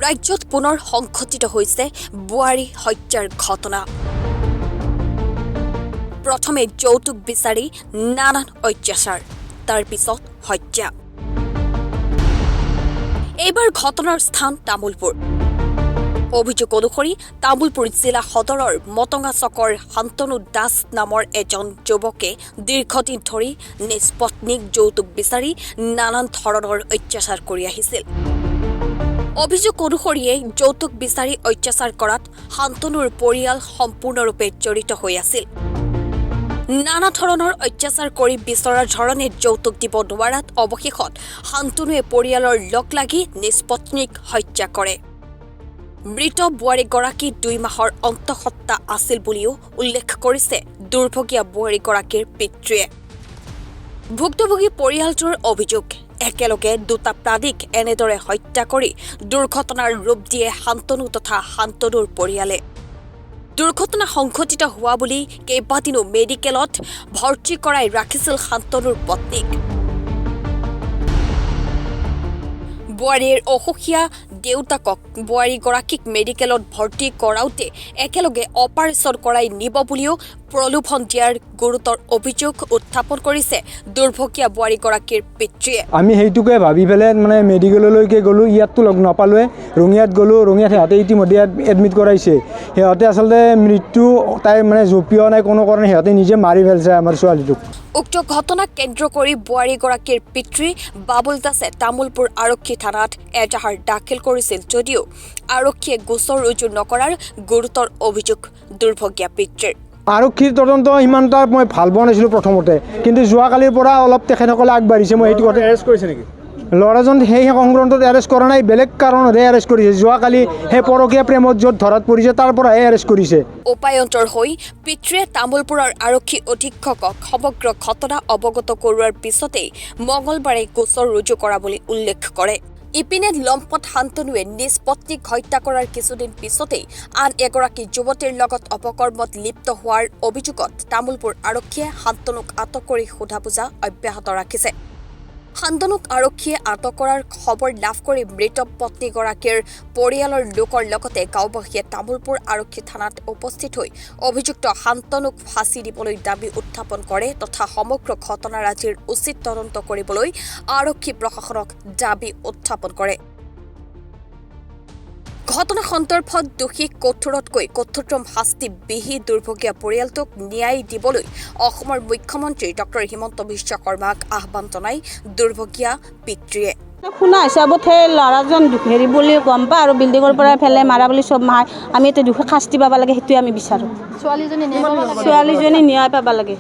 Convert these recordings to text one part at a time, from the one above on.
ৰাজ্যত পুনৰ সংঘটিত হৈছে বোৱাৰী হত্যাৰ ঘটনা। প্ৰথমে যৌতুক বিচাৰি নানান অত্যাচাৰ, তাৰ পিছত হত্যা। এইবাৰ ঘটনাৰ স্থান তামোলপুৰ। অভিযোগ অনুসৰি তামোলপুৰ জিলা সদৰৰ মটঙা চকৰ শান্তনু দাস নামৰ এজন যুৱকে দীৰ্ঘদিন ধৰি নিজ পত্নীক যৌতুক বিচাৰি নানান ধৰণৰ অত্যাচাৰ কৰি আহিছিল। অভিযোগ অনুসৰিয়ে যৌতুক বিচাৰি অত্যাচাৰ কৰাত শান্তনুৰ পৰিয়াল সম্পূৰ্ণৰূপে জড়িত হৈ আছিল। নানা ধৰণৰ অত্যাচাৰ কৰি বিচৰাৰ ধৰণে যৌতুক দিব নোৱাৰাত অৱশেষত শান্তনুৱে পৰিয়ালৰ লগ লাগি নিজ পত্নীক হত্যা কৰে। মৃত বোৱাৰীগৰাকী 2 মাহৰ অন্তঃসত্ত্বা আছিল বুলিও উল্লেখ কৰিছে দুৰ্ভগীয়া বোৱাৰীগৰাকীৰ পিতৃয়ে। ভুক্তভোগী পৰিয়ালটোৰ অভিযোগ, একেলগে 2টা প্ৰাণীক এনেদৰে হত্যা কৰি দুৰ্ঘটনাৰ ৰূপ দিয়ে শান্তনু তথা শান্তনুৰ পৰিয়ালে। দুৰ্ঘটনা সংঘটিত হোৱা বুলি কেইবাদিনো মেডিকেলত ভৰ্তি কৰাই ৰাখিছিল শান্তনুৰ পত্নীক। বোৱাৰীৰ অসুখীয়া দেউতাকক বোৱাৰীগৰাকীক মেডিকেলত ভৰ্তি কৰাওঁতে একেলগে অপাৰেশ্যন কৰাই নিব বুলিও প্ৰলোভন দিয়াৰ গুৰুতৰ অভিযোগ উত্থাপন কৰিছে দুৰ্ভগীয়া বোৱাৰীগৰাকীৰ পিতৃয়ে। আমি সেইটোকে ভাবি পেলাই মেডিকেললৈকে গ'লোঁ, ইয়াততো লগ নাপালোৱে, ৰঙিয়াত গ'লোঁ। ৰঙিয়াত সিহঁতে ইতিমধ্যে এডমিট কৰাইছে। সিহঁতে আচলতে মৃত্যু তাই জপিওৱা নাই কোনো কাৰণে, সিহঁতে নিজে মাৰি পেলাইছে আমাৰ ছোৱালীটোক। উক্ত ঘটনাক কেন্দ্ৰ কৰি বোৱাৰীগৰাকীৰ পিতৃ বাবুল দাসে তামোলপুৰ আৰক্ষী থানাত এজাহাৰ দাখিল কৰিছিল যদিও আৰক্ষীয়ে গোচৰ ৰুজু নকৰাৰ গুৰুতৰ অভিযোগ দুৰ্ভগীয়া পিতৃৰ। আৰক্ষীৰ তদন্ত ইমান এটা মই ভাল পোৱা নাছিলোঁ প্ৰথমতে, কিন্তু যোৱাকালিৰ পৰা অলপ তেখেতসকলে আগবাঢ়িছে। মই সেইটো কথা এৰেষ্ট কৰিছে নেকি? ল'ৰাজন সেই সংক্ৰান্তত এৰেষ্ট কৰা নাই, বেলেগ কাৰণতহে এৰেষ্ট কৰিছে। যোৱাকালি সেই পৰকীয়া প্ৰেমত য'ত ধৰাত পৰিছে তাৰ পৰাহে এৰেষ্ট কৰিছে। উপায়ন্তৰ হৈ পিতৃয়ে তামোলপুৰৰ আৰক্ষী অধীক্ষকক সমগ্ৰ ঘটনা অৱগত কৰোৱাৰ পিছতেই মঙলবাৰে গোচৰ ৰুজু কৰা বুলি উল্লেখ কৰে। ইপিনে লম্পট শান্তনুৱে নিজ পত্নীক হত্যা কৰাৰ কিছুদিন পিছতেই আন এগৰাকী যুৱতীৰ লগত অপকৰ্মত লিপ্ত হোৱাৰ অভিযোগত তামোলপুৰ আৰক্ষীয়ে শান্তনুক আটক কৰি সোধা পোছা অব্যাহত ৰাখিছে। শান্তনুক আৰক্ষীয়ে আটক কৰাৰ খবৰ লাভ কৰি মৃত পত্নীগৰাকীৰ পৰিয়ালৰ লোকৰ লগতে গাঁওবাসীয়ে তামোলপুৰ আৰক্ষী থানাত উপস্থিত হৈ অভিযুক্ত শান্তনুক ফাঁচি দিবলৈ দাবী উত্থাপন কৰে তথা সমগ্ৰ ঘটনাৰাজিৰ উচিত তদন্ত কৰিবলৈ আৰক্ষী প্ৰশাসনক দাবী উত্থাপন কৰে। ঘটনা সন্দৰ্ভত দোষীক কঠোৰতকৈ কঠোৰতম শাস্তি বিহি দুৰ্ভগীয়া পৰিয়ালটোক ন্যায় দিবলৈ অসমৰ মুখ্যমন্ত্ৰী ডক্টৰ হিমন্ত বিশ্ব শৰ্মাক আহ্বান জনাই দুৰ্ভগীয়া পিতৃয়ে। শুনা হিচাপত সেই ল'ৰাজন হেৰি বুলি গম পাওঁ আৰু বিল্ডিঙৰ পৰা ফেলে মাৰা বুলি চব মাৰ, আমি এতিয়া দুখে শাস্তি পাব লাগে, সেইটোৱে আমি বিচাৰোঁ। ছোৱালীজনী ন্যায় পাব লাগে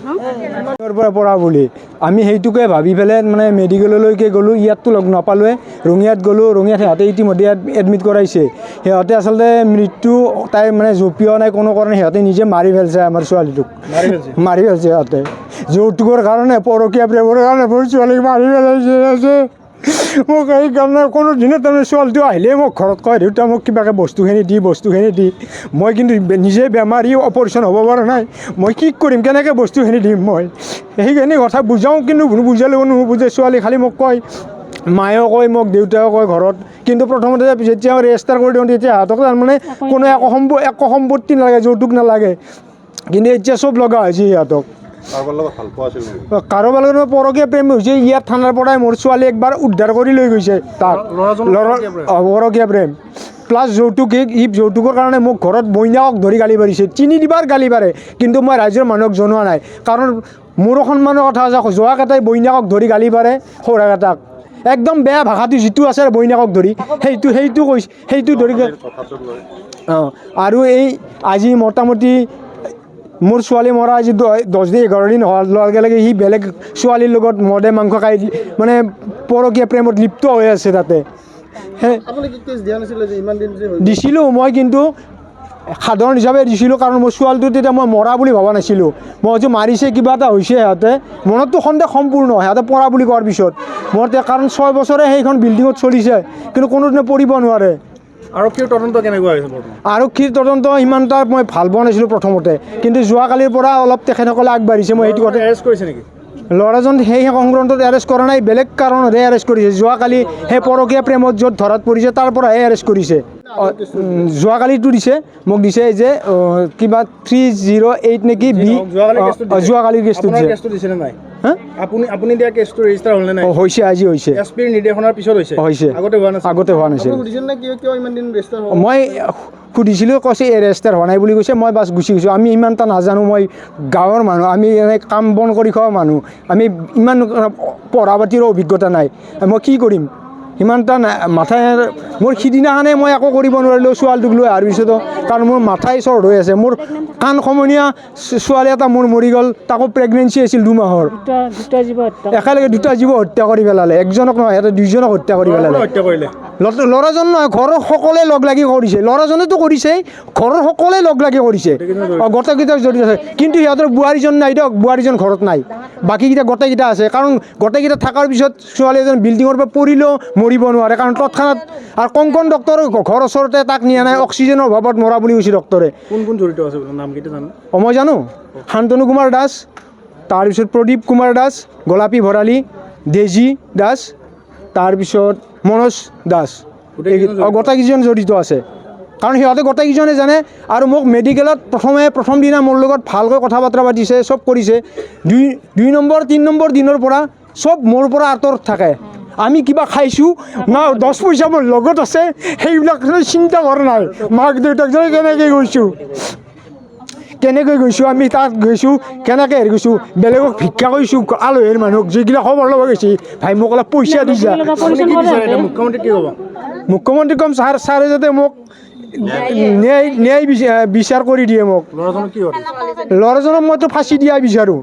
পৰা বুলি আমি সেইটোকে ভাবি পেলাই মেডিকেললৈকে গ'লোঁ, ইয়াততো লগ নাপালোৱে। ৰঙিয়াত গ'লোঁ, ৰঙিয়াত সিহঁতে ইতিমধ্যে এডমিট কৰাইছে। সিহঁতে আচলতে মৃত্যু তাই জপিওৱা নাই কোনো কাৰণে, সিহঁতে নিজে মাৰি পেলাইছে আমাৰ ছোৱালীটোক। মাৰি পেলাইছে সিহঁতে যৌতুকৰ কাৰণে, পৰকীয়া প্ৰেমৰ কাৰণে মোৰ ছোৱালীক মাৰি পেলাইছে। মোক এই কাৰণে কোনো দিনে তাৰমানে ছোৱালীটো আহিলেই মোক ঘৰত কয়, দেউতা মোক কিবাকৈ বস্তুখিনি দি। মই কিন্তু নিজে বেমাৰী, অপাৰেশ্যন হ'ব পৰা নাই, মই কি কৰিম, কেনেকৈ বস্তুখিনি দিম। মই সেইখিনি কথা বুজাওঁ, কিন্তু বুজালেও নুবুজে ছোৱালী। খালি মোক কয়, মায়েও কয় মোক, দেউতাও কয় ঘৰত। কিন্তু প্ৰথমতে যেতিয়া ৰেজিষ্টাৰ কৰি দিওঁ তেতিয়া সিহঁতক তাৰমানে কোনো একো সম্পত্তি নালাগে, যৌতুক নালাগে। কিন্তু এতিয়া চব লগা হৈছে সিহঁতক। কাৰোবাৰ লগত পৰকীয়া প্ৰেম হৈছে। ইয়াত থানাৰ পৰাই মোৰ ছোৱালী একবাৰ উদ্ধাৰ কৰি লৈ গৈছে তাক, পৰকীয়া প্ৰেম প্লাছ যৌতুক। যৌতুকৰ কাৰণে মোক ঘৰত বইনাকক ধৰি গালি পাৰিছে, 3 দিবাৰ গালি পাৰে, কিন্তু মই ৰাইজৰ মানুহক জনোৱা নাই, কাৰণ মোৰো সন্মানৰ কথা আছে। যোৱাকেইটাই বইনাকক ধৰি গালি পাৰে, সৌৰাকেইটাক একদম বেয়া ভাষাটো যিটো আছে বইনাকক ধৰি সেইটো কৈছে, সেইটো ধৰি। আৰু এই আজি মোটামুটি মোৰ ছোৱালী মৰা আজি 10 দিন 11 দিন হোৱাৰ লগে লগে সি বেলেগ ছোৱালীৰ লগত মদে মাংস খাই পৰকীয়া প্ৰেমত লিপ্ত হৈ আছে তাতে। দিছিলোঁ মই, কিন্তু সাধাৰণ হিচাপে দিছিলোঁ, কাৰণ মোৰ ছোৱালীটো তেতিয়া মই মৰা বুলি ভবা নাছিলোঁ। মই হয়তো মাৰিছে, কিবা এটা হৈছে, সিহঁতে মনততো সন্দেহ সম্পূৰ্ণ, সিহঁতে পৰা বুলি কোৱাৰ পিছত মোৰ কাৰণ 6 বছৰে সেইখন বিল্ডিঙত চলিছে, কিন্তু কোনোদিনে পৰিব নোৱাৰে। আৰক্ষীৰ তদন্ত কেনেকুৱা হৈছে? আৰক্ষীৰ তদন্ত ইমান এটা মই ভাল পোৱা নাছিলোঁ প্ৰথমতে, কিন্তু যোৱাকালিৰ পৰা অলপ তেখেতসকলে আগবাঢ়িছে। মই সেইটো কথা এৰেষ্ট কৰিছে নেকি? ল'ৰাজন সেই সংক্ৰান্তত এৰেষ্ট কৰা নাই, বেলেগ কাৰণতহে এৰেষ্ট কৰিছে। যোৱাকালি সেই পৰকীয়া প্ৰেমত য'ত ধৰাত পৰিছে তাৰ পৰাহে এৰেষ্ট কৰিছে। যোৱাকালিটো দিছে, মোক দিছে যে কিবা 308 নেকি বি, যোৱাকালিৰ কেছটো আপোনাৰ দিছে। কেছটো দিছেনে নাই? হা? আপুনি দিয়া কেছটো ৰেজিষ্টাৰ হ'লনে নাই? হৈছে, আজি হৈছে। এছপিৰ নিৰ্দেশনাৰ পিছত হৈছে? আগতে হোৱা নাছিল? আগতে হোৱা নাছিল। আপুনি সুধিছিল নে কিয় ইমান দিন ৰেজিষ্টাৰ হ'ল? মই সুধিছিলোঁ, কৈছে ৰেজিষ্টাৰ হোৱা নাই বুলি কৈছে। মই বাছ গুচি গৈছোঁ। আমি ইমান এটা নাজানো, মই গাঁৱৰ মানুহ, আমি এনে কাম বন কৰি খোৱা মানুহ, আমি ইমান পঢ়া পাতিৰো অভিজ্ঞতা নাই, মই কি কৰিম সিমান এটা মাথাই মোৰ। সিদিনাখনে মই একো কৰিব নোৱাৰিলোঁ ছোৱালীটোক লৈ অহাৰ পিছতো, কাৰণ মোৰ মাথাই চৰ্ট হৈ আছে। মোৰ কাণ সমনীয়া ছোৱালী এটা মোৰ মৰি গ'ল, তাকো প্ৰেগনেঞ্চি আছিল 2 মাহৰ। একেলগে 2টা জীৱ হত্যা কৰি পেলালে, একজনক নহয়, সিহঁতে 2জনক হত্যা কৰি পেলালে। হত্যা কৰিলে? ল'ৰাজন নহয়, ঘৰৰ সকলোৱে লগ লাগি কৰিছে। ল'ৰাজনেতো কৰিছেই, ঘৰৰ সকলোৱে লগ লাগি কৰিছে। গোটেইকেইটা জড়িত আছে, কিন্তু সিহঁতৰ বোৱাৰীজন নাই দিয়ক, বোৱাৰীজন ঘৰত নাই, বাকীকেইটা গোটেইকেইটা আছে। কাৰণ গোটেইকেইটা থকাৰ পিছত ছোৱালী এজন বিল্ডিঙৰ পৰা পৰিলেও মৰিব নোৱাৰে, কাৰণ তৎক্ষণাত। আৰু কংকন ডক্টৰ ঘৰৰ ওচৰতে, তাক নিয়া নাই, অক্সিজেনৰ অভাৱত মৰা বুলি কৈছে ডক্টৰে। কোন কোন জড়িত আছে নামকেইটা জানো? মই জানো, শান্তনু কুমাৰ দাস, তাৰপিছত প্ৰদীপ কুমাৰ দাস, গোলাপী ভৰালী, দেজী দাস, তাৰপিছত মনোজ দাস, গোটেইকেইজন জড়িত আছে। কাৰণ সিহঁতে গোটেইকেইজনে জানে। আৰু মোক মেডিকেলত প্ৰথম দিনা মোৰ লগত ভালকৈ কথা বতৰা পাতিছে, চব কৰিছে। 2 নম্বৰ 3 নম্বৰ দিনৰ পৰা চব মোৰ পৰা আঁতৰত থাকে। আমি কিবা খাইছোঁ না, 10 পইচা মোৰ লগত আছে, সেইবিলাক চিন্তা কৰা নাই। মাক দেউতাকজনে কেনেকৈ গৈছোঁ, আমি তাত গৈছোঁ কেনেকৈ হেৰি গৈছোঁ, বেলেগক ভিক্ষা কৰিছোঁ, আলহীৰ মানুহক যিগিলা খবৰ ল'ব গৈছে, ভাই মোক অলপ পইচা দিছা। মুখ্যমন্ত্ৰী কি ক'ব? মুখ্যমন্ত্ৰী কম, ছাৰে যাতে মোক ন্যায় বিচাৰ কৰি দিয়ে মোক। ল'ৰাজনক কি কৰে? ল'ৰাজনক মইতো ফাঁচি দিয়া বিচাৰোঁ।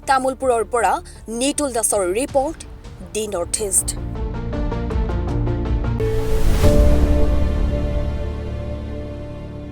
তামোলপুৰৰ পৰা নিতুল দাসৰ ৰিপৰ্ট, দি নৰ্থ ইষ্ট।